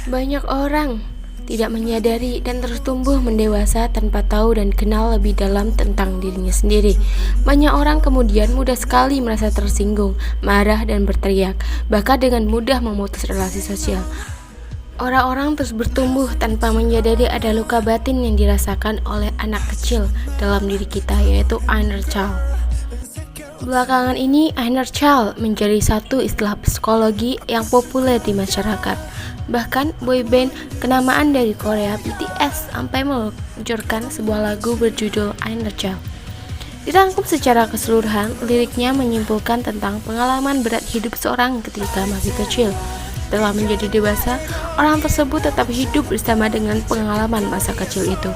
Banyak orang tidak menyadari dan terus tumbuh mendewasa tanpa tahu dan kenal lebih dalam tentang dirinya sendiri. Banyak orang kemudian mudah sekali merasa tersinggung, marah, dan berteriak, bahkan dengan mudah memutus relasi sosial. Orang-orang terus bertumbuh tanpa menyadari ada luka batin yang dirasakan oleh anak kecil dalam diri kita, yaitu inner child. Belakangan ini, inner child menjadi satu istilah psikologi yang populer di masyarakat. Bahkan boyband kenamaan dari Korea BTS sampai meluncurkan sebuah lagu berjudul Inner Child. Dirangkum secara keseluruhan, liriknya menyimpulkan tentang pengalaman berat hidup seorang ketika masih kecil. Setelah menjadi dewasa, orang tersebut tetap hidup bersama dengan pengalaman masa kecil itu.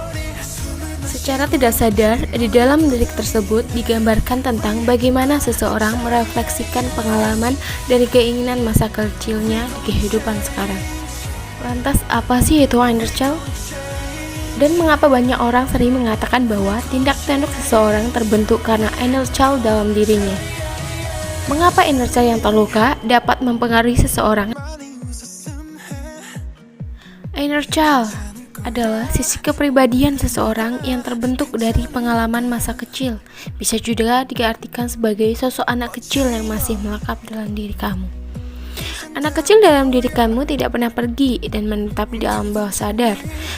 Secara tidak sadar, di dalam lirik tersebut digambarkan tentang bagaimana seseorang merefleksikan pengalaman dari keinginan masa kecilnya di kehidupan sekarang. Lantas, apa sih itu inner child? Dan mengapa banyak orang sering mengatakan bahwa tindak tanduk seseorang terbentuk karena inner child dalam dirinya? Mengapa inner child yang terluka dapat mempengaruhi seseorang? Inner child adalah sisi kepribadian seseorang yang terbentuk dari pengalaman masa kecil. Bisa juga diartikan sebagai sosok anak kecil yang masih melekat dalam diri kamu. Anak kecil dalam diri kamu tidak pernah pergi dan menetap di dalam bawah sadar.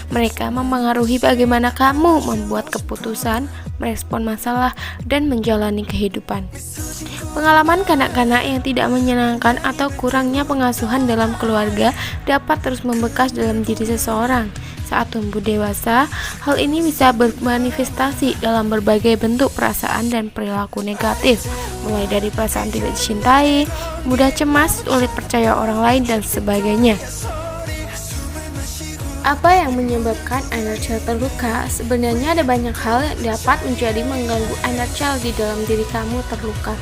Mereka mempengaruhi bagaimana kamu membuat keputusan, merespon masalah, dan menjalani kehidupan. Pengalaman kanak-kanak yang tidak menyenangkan atau kurangnya pengasuhan dalam keluarga dapat terus membekas dalam diri seseorang. Saat tumbuh dewasa, hal ini bisa bermanifestasi dalam berbagai bentuk perasaan dan perilaku negatif, mulai dari perasaan tidak dicintai, mudah cemas, sulit percaya orang lain, dan sebagainya. Apa yang menyebabkan inner child terluka? Sebenarnya ada banyak hal yang dapat menjadi mengganggu inner child di dalam diri kamu terluka.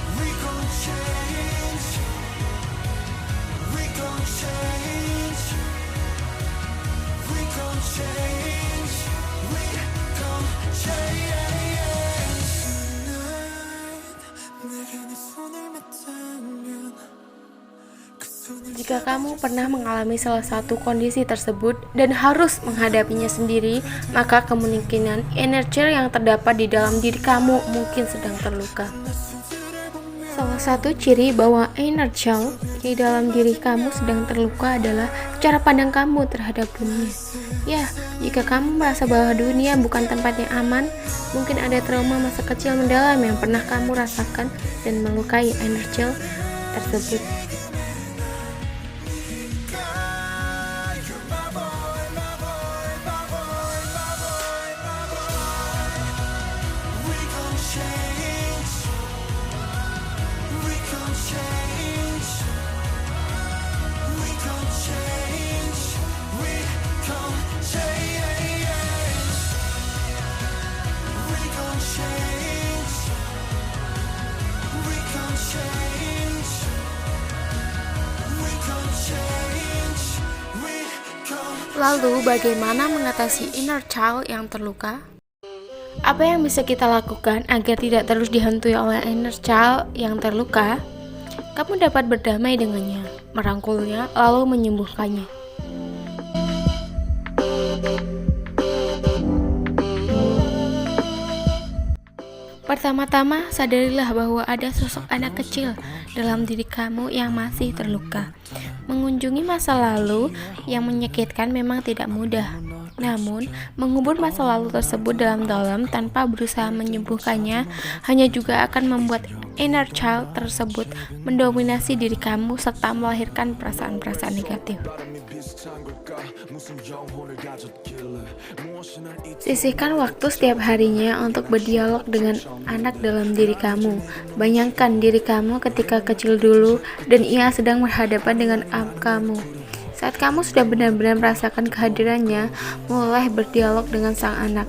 Jika kamu pernah mengalami salah satu kondisi tersebut dan harus menghadapinya sendiri, maka kemungkinan inner child yang terdapat di dalam diri kamu mungkin sedang terluka. Salah satu ciri bahwa inner child di dalam diri kamu sedang terluka adalah cara pandang kamu terhadap dunia. Ya, jika kamu merasa bahwa dunia bukan tempat yang aman, mungkin ada trauma masa kecil mendalam yang pernah kamu rasakan dan melukai inner child tersebut. Lalu, bagaimana mengatasi inner child yang terluka? Apa yang bisa kita lakukan agar tidak terus dihantui oleh inner child yang terluka? Kamu dapat berdamai dengannya, merangkulnya, lalu menyembuhkannya. Pertama-tama, sadarilah bahwa ada sosok anak kecil dalam diri kamu yang masih terluka. Mengunjungi masa lalu yang menyakitkan memang tidak mudah. Namun, mengubur masa lalu tersebut dalam-dalam tanpa berusaha menyembuhkannya hanya juga akan membuat inner child tersebut mendominasi diri kamu serta melahirkan perasaan-perasaan negatif. Sisihkan waktu setiap harinya untuk berdialog dengan anak dalam diri kamu. Bayangkan diri kamu ketika kecil dulu dan ia sedang berhadapan dengan kamu. Saat kamu sudah benar-benar merasakan kehadirannya, mulai berdialog dengan sang anak.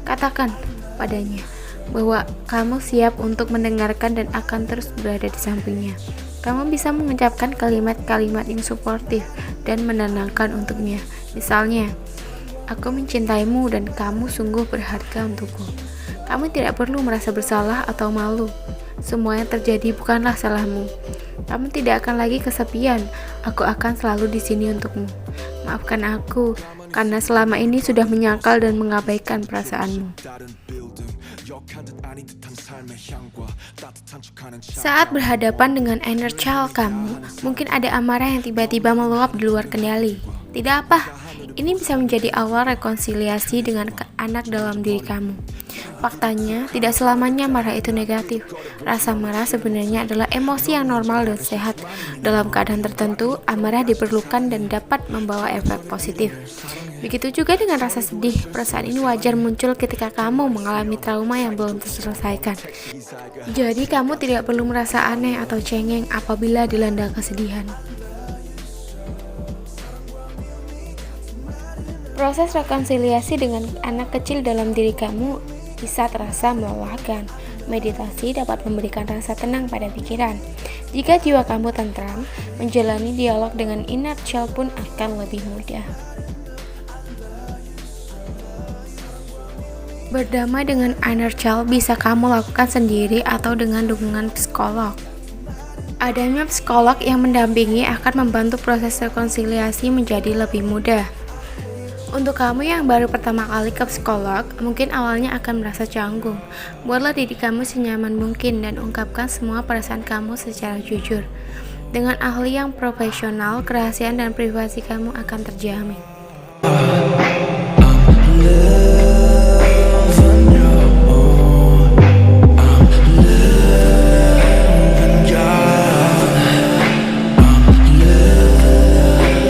Katakan padanya bahwa kamu siap untuk mendengarkan dan akan terus berada di sampingnya. Kamu bisa mengucapkan kalimat-kalimat yang suportif dan menenangkan untuknya. Misalnya, aku mencintaimu dan kamu sungguh berharga untukku. Kamu tidak perlu merasa bersalah atau malu. Semua yang terjadi bukanlah salahmu. Kamu tidak akan lagi kesepian. Aku akan selalu di sini untukmu. Maafkan aku, karena selama ini sudah menyangkal dan mengabaikan perasaanmu. Saat berhadapan dengan inner child kamu, mungkin ada amarah yang tiba-tiba meluap di luar kendali. Tidak apa, ini bisa menjadi awal rekonsiliasi dengan anak dalam diri kamu. Faktanya, tidak selamanya marah itu negatif. Rasa marah sebenarnya adalah emosi yang normal dan sehat. Dalam keadaan tertentu, amarah diperlukan dan dapat membawa efek positif. Begitu juga dengan rasa sedih. Perasaan ini wajar muncul ketika kamu mengalami trauma yang belum terselesaikan. Jadi kamu tidak perlu merasa aneh atau cengeng apabila dilanda kesedihan. Proses rekonsiliasi dengan anak kecil dalam diri kamu bisa terasa melelahkan. Meditasi dapat memberikan rasa tenang pada pikiran. Jika jiwa kamu tentram, menjalani dialog dengan inner child pun akan lebih mudah. Berdamai dengan inner child bisa kamu lakukan sendiri atau dengan dukungan psikolog. Adanya psikolog yang mendampingi akan membantu proses rekonsiliasi menjadi lebih mudah. Untuk kamu yang baru pertama kali ke psikolog, mungkin awalnya akan merasa canggung. Buatlah diri kamu senyaman mungkin dan ungkapkan semua perasaan kamu secara jujur. Dengan ahli yang profesional, kerahasiaan dan privasi kamu akan terjamin.